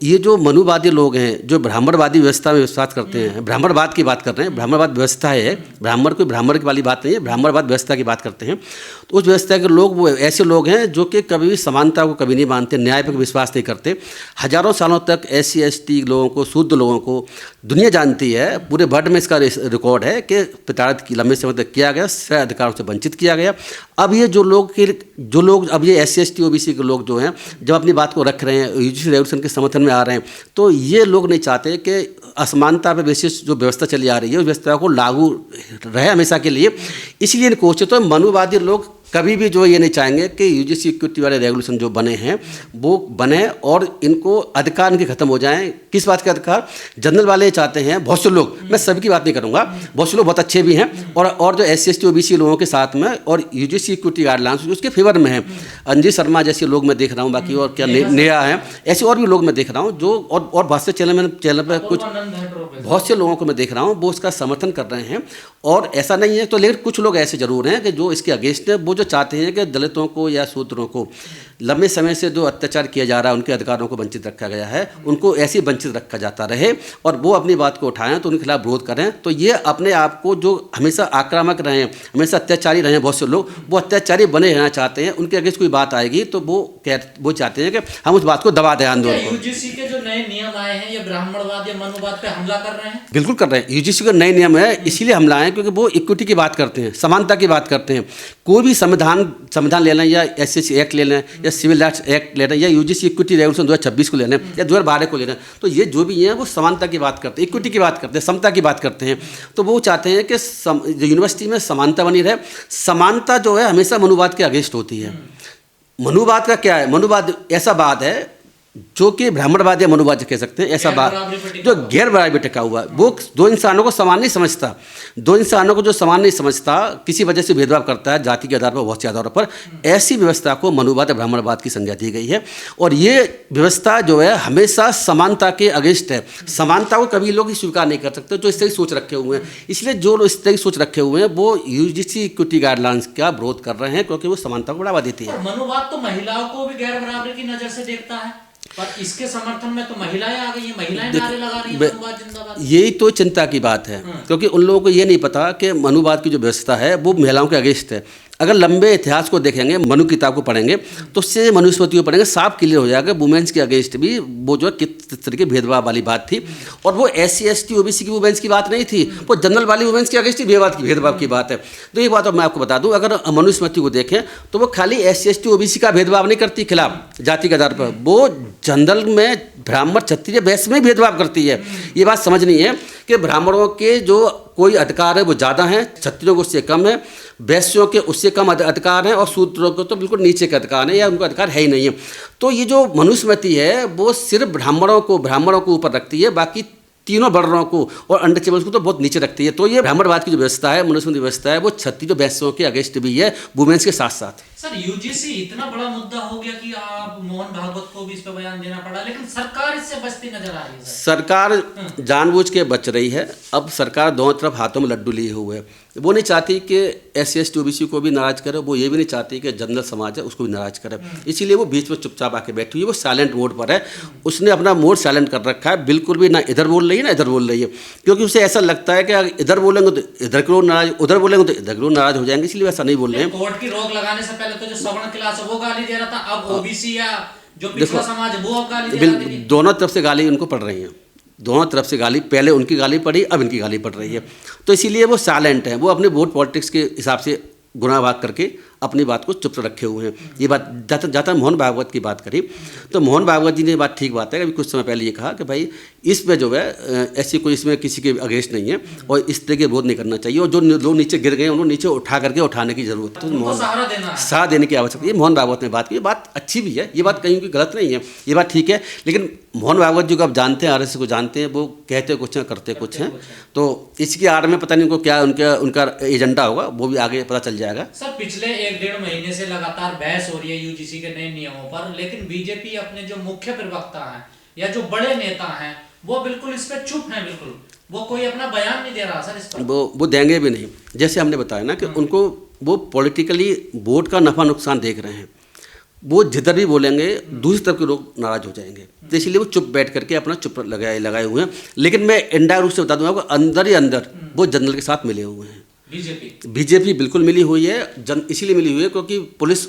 ये जो मनुवादी लोग हैं, जो ब्राह्मणवादी व्यवस्था में विश्वास करते हैं, ब्राह्मणवाद की बात कर रहे हैं, ब्राह्मणवाद व्यवस्था है, ब्राह्मण कोई ब्राह्मण की वाली बात नहीं है, ब्राह्मणवाद व्यवस्था की बात करते हैं। तो उस व्यवस्था के लोग वो ऐसे लोग हैं जो कि कभी भी समानता को कभी नहीं मानते, न्याय पर विश्वास नहीं करते। हजारों सालों तक SC ST लोगों को, शुद्ध लोगों को दुनिया जानती है, पूरे वर्ल्ड में इसका रिकॉर्ड है कि प्रताड़ित की लंबे समय तक किया गया, श्रेय अधिकारों से वंचित किया गया। अब ये जो लोग अब ये SC ST OBC के लोग जो हैं, जब अपनी बात को रख रहे हैं, UGC रेवोल्यूशन के समर्थन में आ रहे हैं, तो ये लोग नहीं चाहते कि असमानता पर बेसिस जो व्यवस्था चली आ रही है उस व्यवस्था को लागू रहे हमेशा के लिए। इसलिए इन कोशिश तो मनुवादी लोग कभी भी जो ये नहीं चाहेंगे कि UGC इक्विटी वाले रेगुलेशन जो बने हैं वो बने और इनको अधिकार इनके खत्म हो जाएं। किस बात के अधिकार? जनरल वाले चाहते हैं, बहुत से लोग, मैं सबकी बात नहीं करूंगा, बहुत से लोग बहुत अच्छे भी हैं और जो SC ST OBC लोगों के साथ में और UGC इक्विटी गाइडलाइंस उसके फेवर में है। अंजी शर्मा जैसे लोग मैं देख रहा हूँ, बाकी और क्या नेहा है, ऐसे और भी लोग मैं देख रहा हूँ जो और बहुत से चैनल पर कुछ बहुत से लोगों को मैं देख रहा हूँ वो इसका समर्थन कर रहे हैं। और ऐसा नहीं है तो, लेकिन कुछ लोग ऐसे जरूर हैं कि जो इसके अगेंस्ट है, वो जो चाहते हैं कि दलितों को या शूद्रों को लंबे समय से जो अत्याचार किया जा रहा है, उनके अधिकारों को वंचित रखा गया है, उनको ऐसे वंचित रखा जाता रहे और वो अपनी बात को उठाएं तो उनके खिलाफ विरोध करें। तो ये अपने आप को जो हमेशा आक्रामक रहे, हमेशा अत्याचारी रहे, बहुत से लोग वो अत्याचारी बने रहना चाहते हैं। उनके अगेंस्ट कोई बात आएगी तो वो चाहते हैं कि हम उस बात को दबा दें आंदोलन को। UGC के जो नए नियम आए हैं ये ब्राह्मणवाद या मनुवाद पे हमला कर रहे हैं? बिल्कुल कर रहे हैं। UGC के नए नियम है इसीलिए हमला है क्योंकि वो इक्विटी की बात करते हैं, समानता की बात करते हैं। कोई भी संविधान ले लें या SC एक्ट ले लें या सिविल राइट्स एक्ट ले लें या UGC इक्विटी रेवोल्यूशन 2026 को ले लें या 2012 को ले लें, तो ये जो भी हैं वो समानता की बात करते हैं, इक्विटी की बात करते हैं, समता की बात करते हैं। तो वो चाहते हैं कि यूनिवर्सिटी में समानता बनी रहे। समानता जो है हमेशा मनुवाद के अगेंस्ट होती है। मनुवाद का क्या है? मनुवाद ऐसा बात है जो कि ब्राह्मणवाद या मनुवाद कह सकते हैं, ऐसा बात जो गैर बराबरी टिका हुआ है। वो दो इंसानों को समान नहीं समझता, दो इंसानों को जो समान नहीं समझता, किसी वजह से भेदभाव करता है जाति के आधार पर, बहुत से आधारों पर। ऐसी व्यवस्था को मनुवाद या ब्राह्मणवाद की संज्ञा दी गई है और ये व्यवस्था जो है हमेशा समानता के अगेंस्ट है। समानता को कभी लोग स्वीकार नहीं कर सकते जो इस तरह की सोच रखे हुए हैं। इसलिए जो लोग इस तरह की सोच रखे हुए हैं वो UGC इक्विटी गाइडलाइंस का विरोध कर रहे हैं क्योंकि वो समानता को बढ़ावा देती है। मनुवाद तो महिलाओं को भी गैर बराबरी की नजर से देखता है, पर इसके समर्थन में तो महिलाएं आ गई हैं, महिलाएं नारे लगा रही हैं मनुवाद जिंदाबाद। यही तो चिंता की बात है क्योंकि उन लोगों को ये नहीं पता कि मनुवाद की जो व्यवस्था है वो महिलाओं के अगेंस्ट है। अगर लंबे इतिहास को देखेंगे, मनु किताब को पढ़ेंगे तो उससे मनुस्मृति को पढ़ेंगे, साफ क्लियर हो जाएगा वुमेन्स के अगेंस्ट भी वो जो किस तरह के भेदभाव वाली बात थी। और वो SC ST OBC की वुमेन्स की बात नहीं थी, वो जनरल वाली वुमेन्स के अगेंस्ट भेदभाव की बात है। तो ये बात मैं आपको बता दूं, अगर मनुस्मृति को देखें तो वो खाली SC ST OBC का भेदभाव नहीं करती खिलाफ जाति के आधार पर, वो जनरल में ब्राह्मण क्षत्रिय वैश्य में भेदभाव करती है। ये बात समझनी है कि ब्राह्मणों के जो कोई अधिकार है वो ज़्यादा हैं, क्षत्रियों को उससे कम है, वैश्यों के उससे कम अधिकार हैं और शूद्रों को तो बिल्कुल नीचे का अधिकार है या उनको अधिकार है ही नहीं है। तो ये जो मनुस्मृति है वो सिर्फ ब्राह्मणों को ऊपर रखती है, बाकी तीनों वर्णों को और अनटचेबल्स को तो बहुत नीचे रखती है। तो ये ब्राह्मणवाद की जो व्यवस्था है, मनुस्मृति व्यवस्था है, वो क्षत्रिय वैश्यों के अगेंस्ट भी है, वुमेन्स के साथ साथ। सर UGC इतना बड़ा मुद्दा हो गया कि आप मोहन भागवत को भी इस पर बयान देना पड़ा, लेकिन सरकार इससे बचती नजर आ रही है। सरकार जानबूझ के बच रही है। अब सरकार दोनों तरफ हाथों में लड्डू लिए हुए है। वो नहीं चाहती कि SC ST OBC को भी नाराज करे, वो ये भी नहीं चाहती कि जनरल समाज है उसको भी नाराज करे, इसीलिए वो बीच में चुपचाप आके बैठी हुई है। वो साइलेंट मोड पर है, उसने अपना मोड साइलेंट कर रखा है, बिल्कुल भी ना इधर बोल रही है ना इधर बोल रही है, क्योंकि उसे ऐसा लगता है कि अगर इधर बोलेंगे तो इधर के लोग नाराज, उधर बोलेंगे तो इधर के लोग नाराज हो जाएंगे, इसलिए वैसा नहीं बोल रहे हैं। कोर्ट की रोक लगाने से पहले तो जो सवर्ण क्लास है वो गाली दे रहा था, अब OBC या जो पिछड़ा समाज है वो अब गाली दे रहा है। दोनों तरफ से गाली उनको पड़ रही हैं, दोनों तरफ से गाली, पहले उनकी गाली पड़ी, अब इनकी गाली पड़ रही है। तो इसीलिए वो साइलेंट है, वो अपने वोट पॉलिटिक्स के हिसाब से गुनाह भाग करके अपनी बात को चुप रखे हुए हैं। ये बात जाता मोहन भागवत की बात करी तो मोहन भागवत जी ने ये बात ठीक बात है, अभी कुछ समय पहले ये कहा कि भाई इसमें जो है ऐसी कोई इसमें किसी के अगेंस्ट नहीं है और इस तरह के विरोध नहीं करना चाहिए और जो लोग नीचे गिर गए उनको नीचे उठा करके उठाने की जरूरत है, तो सहारा देने की आवश्यकता है। ये मोहन भागवत ने बात की, ये बात अच्छी भी है, ये बात कहीं की गलत नहीं है, ये बात ठीक है। लेकिन मोहन भागवत जी को आप जानते हैं, RSS को जानते हैं, वो कहते कुछ हैं करते कुछ हैं, तो इसकी आड़ में पता नहीं उनको क्या उनका एजेंडा होगा, वो भी आगे पता चल जाएगा। सर पिछले 1-1.5 महीने से लगातार बहस हो रही है UGC के नए नियमों पर, लेकिन बीजेपी अपने जो मुख्य प्रवक्ता हैं या जो बड़े नेता हैं वो बिल्कुल इस पर चुप हैं, बिल्कुल वो कोई अपना बयान नहीं दे रहा सर इस पर। वो देंगे भी नहीं, जैसे हमने बताया ना कि उनको वो पॉलिटिकली वोट का नफा नुकसान देख रहे हैं, वो जिधर भी बोलेंगे दूसरी तरफ के लोग नाराज हो जाएंगे, तो इसलिए वो चुप बैठ करके अपना चुप लगाए हुए हैं। लेकिन मैं इंडायरेक्ट रूप से बता दूंगा आपको, अंदर ही अंदर वो जनरल के साथ मिले हुए हैं। बीजेपी बिल्कुल मिली हुई है, इसीलिए मिली हुई है क्योंकि पुलिस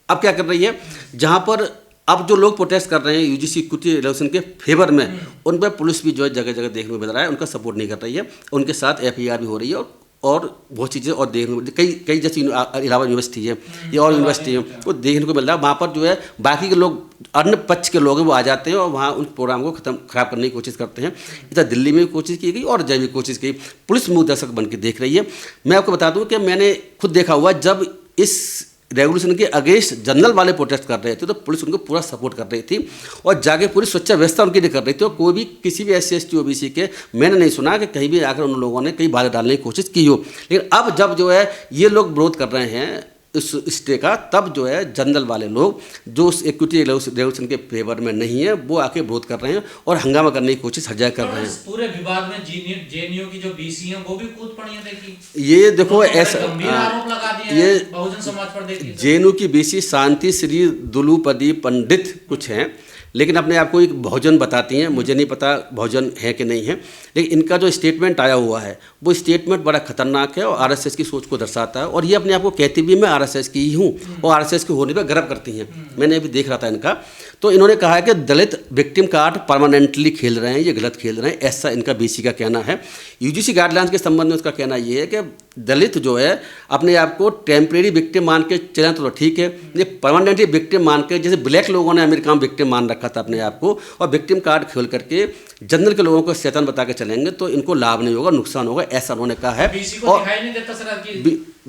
अब क्या कर रही है, जहाँ पर अब जो लोग प्रोटेस्ट कर रहे हैं यूजीसी इक्विटी रेगुलेशन के फेवर में, उन पर पुलिस भी जो है जगह जगह देखने को मिल रहा है, उनका सपोर्ट नहीं कर रही है, उनके साथ एफआईआर भी हो रही है और बहुत चीज़ें और देखने को कई जैसे इलाहाबाद यूनिवर्सिटी है या और यूनिवर्सिटी है, वो देखने को मिल रहा है। वहाँ पर जो है बाकी के लोग, अन्य पक्ष के लोग हैं, वो आ जाते हैं और वहाँ उन प्रोग्राम को खराब करने की कोशिश करते हैं। इधर दिल्ली में भी कोशिश की गई और जय भी कोशिश की, पुलिस मुँह दर्शक बन के देख रही है। मैं आपको बता दूँ कि मैंने खुद देखा हुआ, जब इस रेगुलेशन के अगेंस्ट जनरल वाले प्रोटेस्ट कर रहे थे तो पुलिस उनको पूरा सपोर्ट कर रही थी और जाके पूरी सुरक्षा व्यवस्था उनकी नहीं कर रही थी। और कोई भी किसी भी SC ST OBC के मैंने नहीं सुना कि कहीं भी आकर उन लोगों ने कहीं बाधा डालने की कोशिश की हो। लेकिन अब जब जो है ये लोग विरोध कर रहे हैं इस स्टे का, तब जो है जनरल वाले लोग जो उस इक्विटी रेगुलेशन के फेवर में नहीं है, वो आके विरोध कर रहे हैं और हंगामा करने की कोशिश हर जगह कर रहे हैं। पूरे विवाद में JNU की जो BC हैं वो भी कूद पड़ी हैं। देखिए ये देखो ऐसा आरोप लगा दिए ये बहुजन समाज पर। देखिए JNU की BC शांति श्री दुलुपदी पंडित कुछ हैं, लेकिन अपने आप को एक बहुजन बताती हैं। मुझे नहीं पता बहुजन है कि नहीं है, लेकिन इनका जो स्टेटमेंट आया हुआ है वो स्टेटमेंट बड़ा खतरनाक है और RSS की सोच को दर्शाता है। और ये अपने आप को कहती भी मैं RSS की ही हूँ और RSS के होने पर गर्व करती हैं। मैंने अभी देख रहा था इनका, तो इन्होंने कहा है कि दलित विक्टिम कार्ड परमानेंटली खेल रहे हैं, ये गलत खेल रहे हैं, ऐसा इनका BC का कहना है। UGC गाइडलाइंस के संबंध में उसका कहना ये है कि दलित जो है अपने आप को टेम्परेरी विक्टिम मान के चलें तो ठीक है, ये परमानेंटली विक्टिम मान के, जैसे ब्लैक लोगों ने अमेरिका में विक्टिम मान रखा था अपने आप को, और विक्टिम कार्ड खेल करके जनरल के लोगों को शैतान बता के चलेंगे तो इनको लाभ नहीं होगा, नुकसान होगा, ऐसा उन्होंने कहा है। और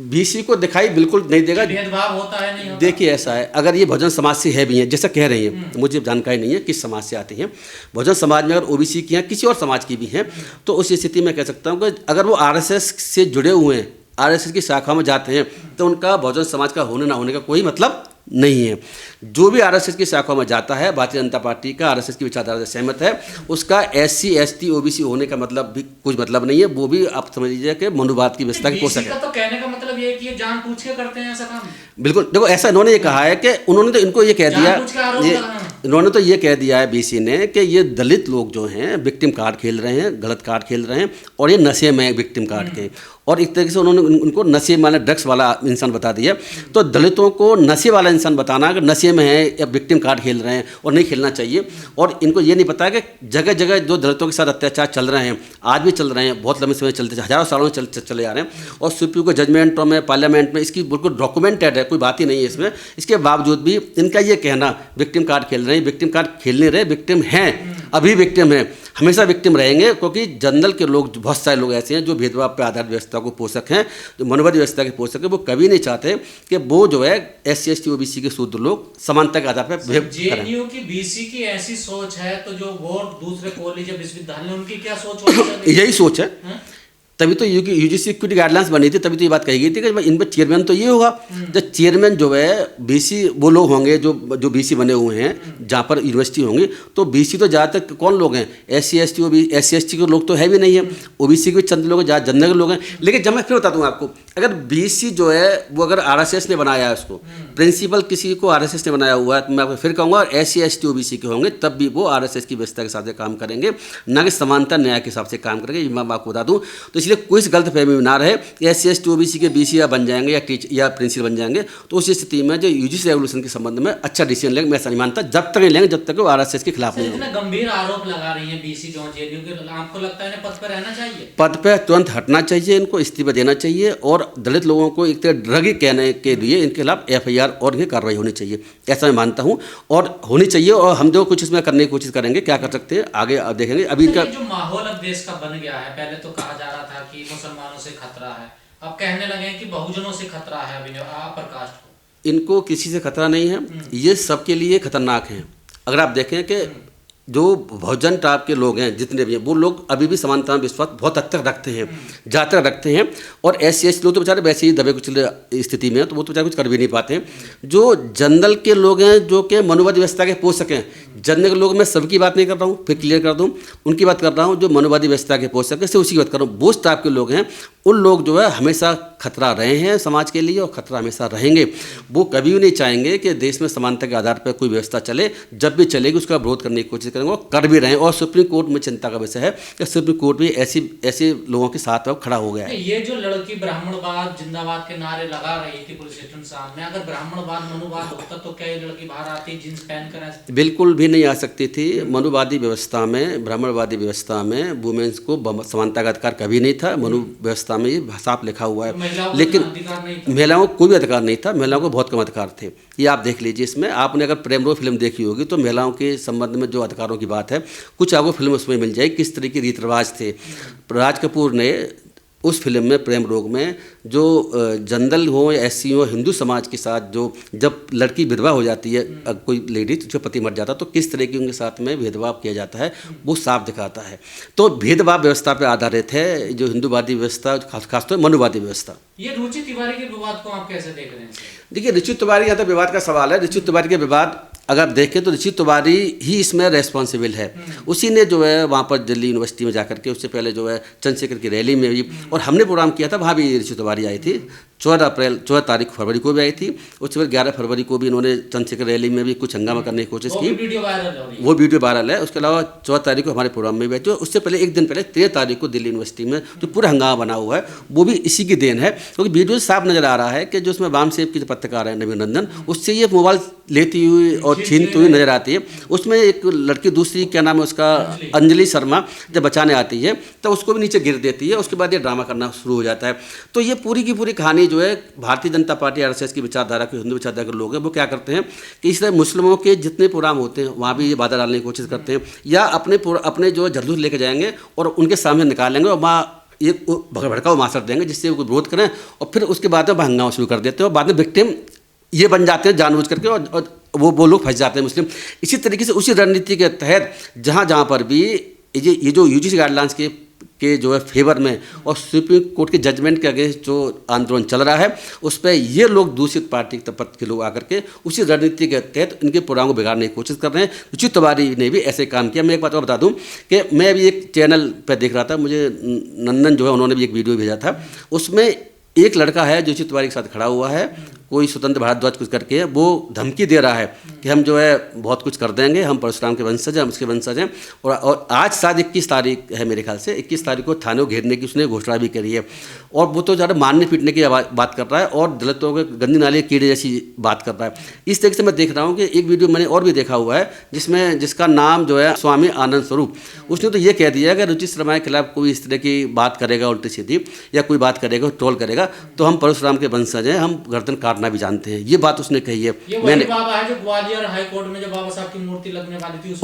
BC को दिखाई बिल्कुल नहीं देगा, भेदभाव होता है नहीं होता। देखिए ऐसा है, अगर ये बहुजन समाज से है भी हैं जैसा कह रही हैं, मुझे जानकारी नहीं है किस समाज से आती हैं, बहुजन समाज में अगर OBC की हैं, किसी और समाज की भी हैं, तो उस स्थिति में कह सकता हूँ कि अगर वो RSS से जुड़े हुए हैं, RSS की शाखा में जाते हैं, तो उनका बहुजन समाज का होने ना होने का कोई मतलब नहीं है। जो भी RSS की शाखा में जाता है, भारतीय जनता पार्टी का RSS की विचारधारा से सहमत है, उसका SC ST OBC होने का मतलब भी कुछ मतलब नहीं है। वो भी आप समझ लीजिए कि मनुवाद की व्यवस्था की पोषक है। तो कहने का मतलब ये है कि ये जानबूझ के करते हैं ऐसा काम। बिल्कुल, देखो ऐसा इन्होंने ये कहा है कि उन्होंने तो इनको ये कह दिया, इन्होंने तो ये कह दिया है BC ने कि ये दलित लोग जो हैं विक्टिम कार्ड खेल रहे हैं, गलत कार्ड खेल रहे हैं और ये नशे में विक्टिम कार्ड के, और एक तरीके से उन्होंने उनको नशे वाले ड्रग्स वाला इंसान बता दिया। तो दलितों को नशे वाला इंसान बताना अगर नशे में है या विक्टिम कार्ड खेल रहे हैं और नहीं खेलना चाहिए। और इनको ये नहीं पता कि जगह जगह जो दलितों के साथ अत्याचार चल रहे हैं, आज भी चल रहे हैं, बहुत लंबे समय चलते, हज़ारों सालों में चले आ रहे हैं, और सुप्रीम कोर्ट जजमेंटों में, पार्लियामेंट में इसकी बिल्कुल डॉक्यूमेंटेड है, कोई बात ही नहीं है इसमें। इसके बावजूद भी इनका ये कहना विक्टिम कार्ड खेल रहे हैं, विक्टिम कार्ड खेलने रहे, विक्टिम हैं, अभी विक्टिम है, हमेशा विक्टिम रहेंगे, क्योंकि जनरल के लोग, बहुत सारे लोग ऐसे हैं जो भेदभाव पर आधारित व्यवस्था को पोषक हैं, जो मनुवादी व्यवस्था के पोषक है, वो कभी नहीं चाहते कि वो जो है SC ST OBC के शूद्र लोग समानता के आधार पर JNU की BC की ऐसी सोच है, तो जो वो दूसरे कॉलेज या विश्वविद्यालय उनकी क्या सोच होती है? यही सोच है, तभी तो UGC इक्विटी गाइडलाइंस बनी थी, तभी तो ये बात कही गई थी कि इन पर चेयरमैन तो ये होगा, जब चेयरमैन जो है BC वो लोग होंगे जो BC बने हुए हैं जहाँ पर यूनिवर्सिटी होंगी, तो BC तो ज़्यादातर कौन लोग हैं, SC ST के लोग तो है भी नहीं है, OBC के भी चंद लोग हैं, ज़्यादा जनरल के लोग हैं। लेकिन जब मैं फिर बता दूँ आपको, अगर BC जो है वो अगर RSS ने बनाया है उसको, प्रिंसिपल किसी को RSS ने बनाया हुआ है, तो मैं आपको फिर कहूँगा SC ST OBC के होंगे, तब भी वो RSS की व्यवस्था के साथ काम करेंगे, ना कि समानता न्याय के हिसाब से काम करेंगे। मैं आपको बता दूँ, तो इसलिए कोई गलत फहमी ना रहे कि SC ST OBC के BC या बन जाएंगे या टीचर या प्रिंसिपल बन जाएंगे, तो उस स्थिति में जो UGC रेगुलेशन के संबंध में अच्छा डिसीजन लेंगे। मैं ऐसा नहीं मानता, जब तक नहीं लेंगे जब तक वो RSS के खिलाफ नहीं होंगे। इतने गंभीर आरोप लगा रही है BC जो JNU के, आपको लगता है पद पर रहना चाहिए? पद पर तुरंत हटना चाहिए, इनको इस्तीफा देना चाहिए, और दलित लोगों को एक तरह ड्रग कहने के लिए इनके खिलाफ FIR और इनकी कार्रवाई होनी चाहिए, ऐसा मैं मानता हूँ, और होनी चाहिए। और हम जो कुछ इसमें करने की कोशिश करेंगे, क्या कर सकते हैं आगे देखेंगे। अभी का जो माहौल अब देश का बन गया है, पहले तो कहा जा रहा था कि मुसलमानों से खतरा है, अब कहने लगे कि बहुजनों से खतरा है, अपर कास्ट को। इनको किसी से खतरा नहीं है, ये सबके लिए खतरनाक हैं। अगर आप देखें कि जो बहुजन टाइप के लोग हैं जितने भी हैं, वो लोग अभी भी समानता में विश्वास बहुत हद तक रखते हैं, ज़्यादा तक रखते हैं, और SC ST लोग तो बेचारे वैसे ही दबे कुचले स्थिति में हैं, तो वो तो बेचारे कुछ कर भी नहीं पाते हैं। जो जनरल के लोग हैं, जो कि मनुवादी व्यवस्था के पोषक हैं, जनरल के लोग, मैं सबकी बात नहीं कर रहा हूँ, फिर क्लियर कर दूँ, उनकी बात कर रहा हूँ जो मनुवादी व्यवस्था के पोषक है, से उसी की बात कर रहा हूँ। वो टाइप के लोग हैं, उन लोग जो है हमेशा खतरा रहे हैं समाज के लिए और खतरा हमेशा रहेंगे। वो कभी भी नहीं चाहेंगे कि देश में समानता के आधार पर कोई व्यवस्था चले। जब भी चलेगी उसका विरोध करने की कोशिश करेंगे और कर भी रहे हैं। और सुप्रीम कोर्ट में चिंता का विषय है कि सुप्रीम कोर्ट भी ऐसे लोगों के साथ अब खड़ा हो गया है। ये जो लड़की ब्राह्मणवाद जिंदाबाद के नारे लगा रही थी पुलिस स्टेशन सामने, अगर ब्राह्मणवाद मनुवाद होता तो क्या ये लड़की बाहर आती जींस पहन कर? बिल्कुल भी नहीं आ सकती थी। मनुवादी व्यवस्था में, ब्राह्मणवादी व्यवस्था में वुमेन्स को समानता का अधिकार कभी नहीं था। मनु व्यवस्था में ये साफ लिखा हुआ है। लेकिन महिलाओं को कोई भी अधिकार नहीं था, महिलाओं को बहुत कम अधिकार थे। ये आप देख लीजिए। इसमें आपने अगर प्रेम रोग फिल्म देखी होगी तो महिलाओं के संबंध में जो अधिकारों की बात है कुछ आपको फिल्म उसमें मिल जाएगी, किस तरह के रीत रिवाज थे। राज कपूर ने उस फिल्म में प्रेम रोग में जो जनरल हो या एससी हो, हिंदू समाज के साथ जो जब लड़की विधवा हो जाती है, कोई लेडी उसका पति मर जाता तो किस तरह की उनके साथ में भेदभाव किया जाता है वो साफ दिखाता है। तो भेदभाव व्यवस्था पर आधारित है जो हिंदूवादी व्यवस्था, खासतौर मनुवादी व्यवस्था। ये रुचि तिवारी के विवाद को आप कैसे देख रहे हैं? देखिए, रुचि तिवारी यहाँ तो विवाद का सवाल है। रुचि तिवारी के विवाद अगर देखें तो रुचि तिवारी ही इसमें रेस्पॉन्सिबल है। उसी ने जो है वहाँ पर दिल्ली यूनिवर्सिटी में जाकर के, उससे पहले जो है चंद्रशेखर की रैली में भी, और हमने प्रोग्राम किया था वहाँ भी रुचि तिवारी आई थी। 14 तारीख फरवरी को भी आई थी। उसके बाद 11 फरवरी को भी इन्होंने चंद्रशेखर रैली में भी कुछ हंगामा करने की कोशिश की। वो वीडियो वायरल है। उसके अलावा 14 तारीख को हमारे प्रोग्राम में भी आई थी। उससे पहले एक दिन पहले 13 तारीख को दिल्ली यूनिवर्सिटी में जो पूरा हंगामा बना हुआ है वो भी इसी की देन है। क्योंकि वीडियो साफ नजर आ रहा है कि जो उसमें वामसेव की जो पत्रकार है नवीन रंजन, उससे ये मोबाइल लेती हुई और छीनती हुई नजर आती है। उसमें एक लड़की दूसरी, क्या नाम है उसका, अंजलि शर्मा, जब बचाने आती है तो उसको भी नीचे गिर देती है। उसके बाद ये ड्रामा करना शुरू हो जाता है। तो ये पूरी की पूरी कहानी जो है भारतीय जनता पार्टी आरएसएस की विचारधारा के, हिंदू विचारधारा के लोग हैं, वो क्या करते हैं कि इस तरह मुस्लिमों के जितने प्रोग्राम होते हैं वहाँ भी ये बाधा डालने की कोशिश करते हैं, या अपने जो जुलूस लेके जाएंगे और उनके सामने निकालेंगे और वहाँ ये भड़काऊ मासर देंगे जिससे वो विरोध करें, और फिर उसके बाद वो हंगामा शुरू कर देते हैं और बाद में विक्टिम ये बन जाते हैं जानबूझ करके, और वो लोग फंस जाते हैं मुस्लिम। इसी तरीके से उसी रणनीति के तहत जहाँ पर भी ये जो यूजीसी गाइडलाइंस के जो है फेवर में और सुप्रीम कोर्ट के जजमेंट के अगेंस्ट जो आंदोलन चल रहा है उस पर ये लोग दूषित पार्टी के लोग आकर के उसी रणनीति के तहत इनके प्रोग्राम को बिगाड़ने की कोशिश कर रहे हैं। रुचि तिवारी ने भी ऐसे काम किया। मैं एक बात और बता दूं कि मैं अभी एक चैनल पर देख रहा था, मुझे नंदन जो है उन्होंने भी एक वीडियो भेजा था। उसमें एक लड़का है जो रुचि तिवारी के साथ खड़ा हुआ है, कोई स्वतंत्र भारद्वाज कुछ करके, वो धमकी दे रहा है कि हम जो है बहुत कुछ कर देंगे, हम परशुराम के वंशज हैं, हम उसके वंशज हैं। और आज शायद 21 तारीख है मेरे ख्याल से, 21 तारीख को थाने को घेरने की उसने घोषणा भी करी है। और वो तो ज़्यादा मारने पीटने की बात कर रहा है और दलितों के गंदी नाले कीड़े जैसी बात कर रहा है। इस तरीके से मैं देख रहा हूँ कि एक वीडियो मैंने और भी देखा हुआ है जिसका नाम जो है स्वामी आनंद स्वरूप, उसने तो ये कह दिया कि रुचि शर्मा के खिलाफ कोई इस तरह की बात करेगा उल्टी सीधी या कोई बात करेगा ट्रोल करेगा तो हम परशुराम के वंशज हैं, हम गर्दन काटना भी जानते हैं। ये बात उसने कही है। मैंने बाबा है जो ग्वालियर हाई कोर्ट में जो बाबा साहब की मूर्ति लगने वाली थी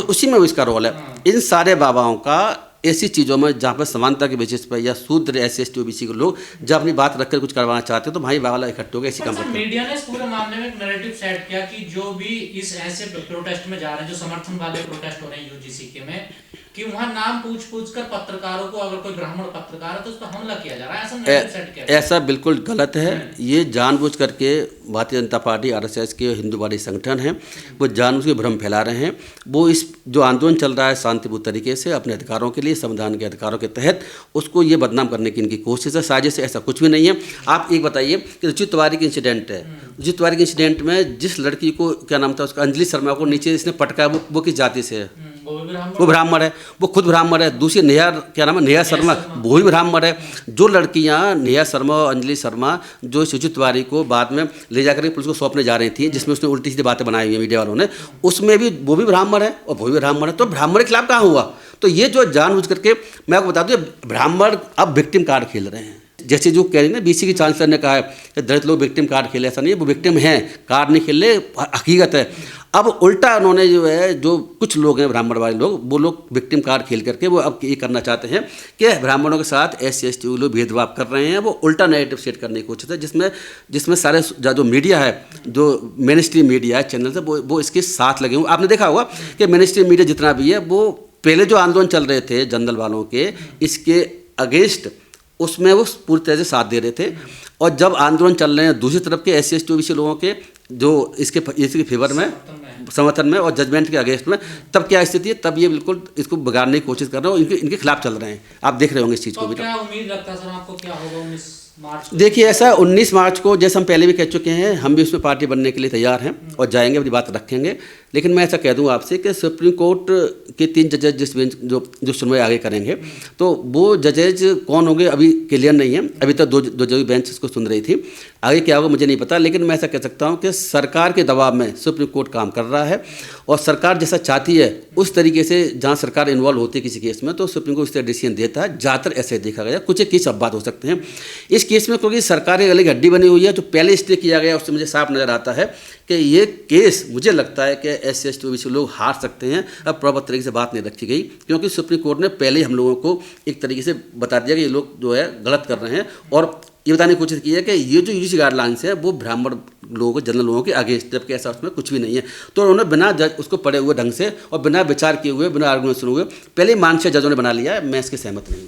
उसी में इसका रोल है। इन सारे बाबाओं का ऐसी चीज़ों में जहाँ पर समानता के बेसिस पर या शूद्र SC ST OBC के लोग जब अपनी बात रखकर कुछ करवाना चाहते हैं तो भाई बाबा इकट्ठे हो गए ऐसी काम करते हैं। मीडिया ने इस पूरे मामले में एक नैरेटिव सेट किया कि जो भी इस ऐसे प्रोटेस्ट में जा रहे हैं, जो समर्थन वाले प्रोटेस्ट हो रहे हैं यूजीसी के में, कि वहाँ नाम पूछ कर पत्रकारों को, अगर कोई ब्राह्मण पत्रकार है तो उस पर हमला किया जा रहा है। ऐसा नैरेटिव सेट किया, ऐसा बिल्कुल गलत है। ये जानबूझ करके भारतीय जनता पार्टी RSS के हिंदूवादी संगठन हैं, वो जानबूझ के भ्रम फैला रहे हैं। वो इस जो आंदोलन चल रहा है शांतिपूर्ण तरीके से अपने अधिकारों के लिए, संविधान के अधिकारों के तहत, उसको ये बदनाम करने की इनकी कोशिश है, साजिश है। ऐसा कुछ भी नहीं है। आप एक बताइए कि रुचि तिवारी की इंसिडेंट है, रुचि तिवारी के इंसिडेंट में जिस लड़की को, क्या नाम था उसका, अंजलि शर्मा को नीचे इसने पटका, वो किस जाति से है? वो ब्राह्मण है, वो खुद ब्राह्मण है। दूसरी नेहा, क्या नाम है, नेहा शर्मा, वो भी ब्राह्मण है। जो लड़कियां नेहा शर्मा और अंजलि शर्मा जो रुचि तिवारी को बाद में ले जाकर पुलिस को सौंपने जा रही थी, जिसमें उसने उल्टी सीधी बातें बनाई हुई है मीडिया वालों ने, उसमें भी वो भी ब्राह्मण है और वो भी ब्राह्मण है। तो ब्राह्मण के खिलाफ कहाँ हुआ? तो ये जो जानबूझ करके, मैं आपको बता दूं, ब्राह्मण अब विक्टिम कार्ड खेल रहे हैं। जैसे जो कह रही है ना, BC की चांसलर ने कहा है कि दलित लोग विक्टिम कार्ड खेले, ऐसा नहीं है, वो विक्टिम हैं, कार्ड नहीं खेल रहे, हकीकत है। अब उल्टा उन्होंने जो है, जो कुछ लोग हैं ब्राह्मण वाले लोग, वो लोग विक्टिम कार्ड खेल करके वो अब ये करना चाहते हैं कि ब्राह्मणों के साथ SC ST लोग भेदभाव कर रहे हैं। वो उल्टा नैरेटिव सेट करने की कोशिश है, जिसमें सारे जो मीडिया है, जो मेन स्ट्रीम मीडिया है, चैनल है, वो इसके साथ लगे हुए। आपने देखा होगा कि मेन स्ट्रीम मीडिया जितना भी है, वो पहले जो आंदोलन चल रहे थे जनरल वालों के, इसके अगेंस्ट, उसमें वो पूरी तरह से साथ दे रहे थे। और जब आंदोलन चल रहे हैं दूसरी तरफ के SC ST OBC लोगों के, जो इसके फेवर में, समर्थन में और जजमेंट के अगेंस्ट में, तब क्या स्थिति है, तब ये बिल्कुल इसको बिगाड़ने की कोशिश कर रहे हैं और इनके खिलाफ चल रहे हैं। आप देख रहे होंगे इस चीज़ को भी। क्या उम्मीद लगता है सर आपको, क्या होगा 19 मार्च को? देखिए ऐसा 19 मार्च को, जैसे हम पहले भी कह चुके हैं, हम भी उसमें पार्टी बनने के लिए तैयार हैं और जाएंगे, अपनी बात रखेंगे। लेकिन मैं ऐसा कह दूं आपसे कि सुप्रीम कोर्ट के 3 जजेज जिस बेंच जो सुनवाई आगे करेंगे, तो वो जजेज कौन होंगे अभी क्लियर नहीं है। अभी तक दो जज बेंच इसको सुन रही थी, आगे क्या होगा मुझे नहीं पता। लेकिन मैं ऐसा कह सकता हूं कि सरकार के दबाव में सुप्रीम कोर्ट काम कर रहा है और सरकार जैसा चाहती है उस तरीके से, जहाँ सरकार इन्वॉल्व होती है किसी केस में, तो सुप्रीम कोर्ट उस तरह डिसीजन देता है। ज़्यादातर ऐसे देखा गया, कुछ एक केस अब बात हो सकते हैं इस केस में, क्योंकि सरकार की गले हड्डी बनी हुई है। जो पहले स्टे किया गया उससे मुझे साफ नज़र आता है कि ये केस, मुझे लगता है कि SC ST OBC लोग हार सकते हैं। अब प्रॉपर तरीके से बात नहीं रखी गई, क्योंकि सुप्रीम कोर्ट ने पहले ही हम लोगों को एक तरीके से बता दिया कि ये लोग जो है गलत कर रहे हैं, और ये बताने की कोशिश की है कि ये जो UGC गाइडलाइंस है वो ब्राह्मण लोगों को, जनरल लोगों के अगेंस्ट, जबकि ऐसा उसमें कुछ भी नहीं है। तो उन्होंने बिना उसको पढ़े हुए ढंग से और बिना विचार किए हुए, बिना आर्गुमेंट सुने हुए पहले ही मानसिक जजों ने बना लिया है। मैं इसके सहमत नहीं।